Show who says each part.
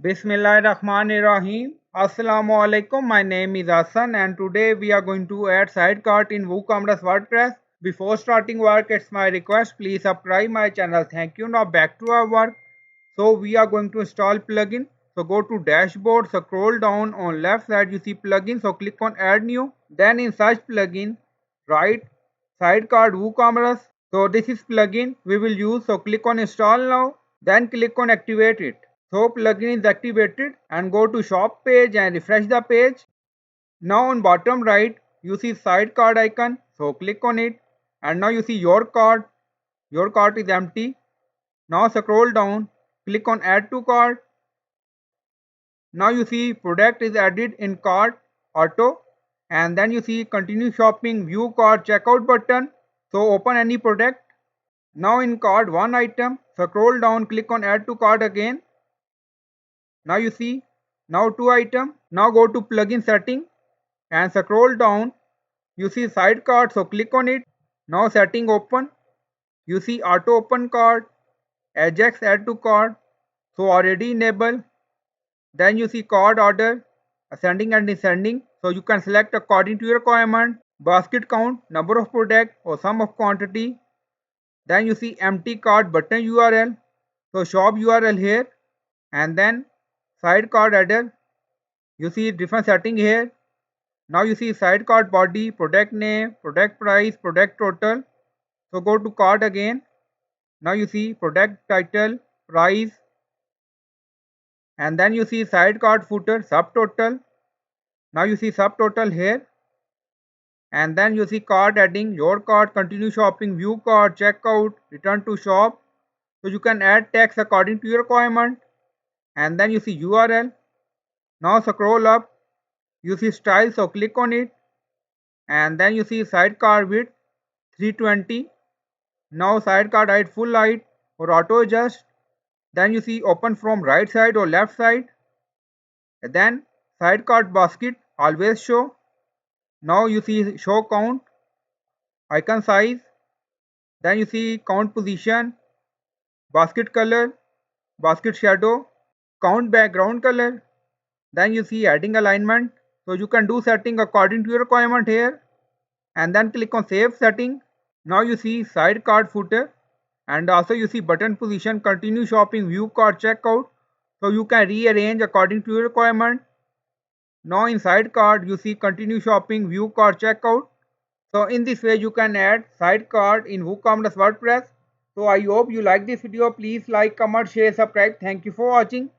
Speaker 1: Bismillahirrahmanirrahim. Assalamu alaikum. My name is Hassan and today we are going to add sidecart in WooCommerce WordPress. Before starting work, it's my request, please subscribe my channel. Thank you. Now back to our work. So we are going to install plugin. So go to dashboard, scroll down on left side you see plugin. So click on add new. Then in search plugin, write sidecart WooCommerce. So this is plugin we will use. So click on install now. Then click on activate it. So plugin is activated and go to shop page and refresh the page. Now on bottom right you see sidecart icon. So click on it and now you see your cart. Your cart is empty. Now scroll down, click on add to cart. Now you see product is added in cart auto and then you see continue shopping view cart checkout button. So open any product. Now in cart one item, scroll down, click on add to cart again. Now you see now two item. Now go to plugin setting and scroll down. You see sidecart, so click on it. Now setting open. You see auto open cart, Ajax add to cart, so already enabled. Then you see cart order, ascending and descending. So you can select according to your requirement, basket count, number of product or sum of quantity. Then you see empty cart button URL. So shop URL here and then sidecart header. You see different setting here. Now you see sidecart body, product name, product price, product total. So go to cart again. Now you see product title, price, and then you see sidecart footer, subtotal. Now you see subtotal here. And then you see cart adding, your cart, continue shopping, view cart, checkout, return to shop. So you can add text according to your requirement. And then you see URL. Now scroll up. You see style, so click on it. And then you see sidecar width 320. Now sidecart height full height or auto adjust. Then you see open from right side or left side. Then sidecart basket always show. Now you see show count, icon size. Then you see count position, basket color, basket shadow, count background color. Then you see adding alignment. So you can do setting according to your requirement here. And then click on save setting. Now you see sidecart footer and also you see button position, continue shopping, view cart, checkout. So you can rearrange according to your requirement. Now in sidecart you see continue shopping, view cart, checkout. So in this way you can add sidecart in WooCommerce WordPress. So I hope you like this video. Please like, comment, share, subscribe. Thank you for watching.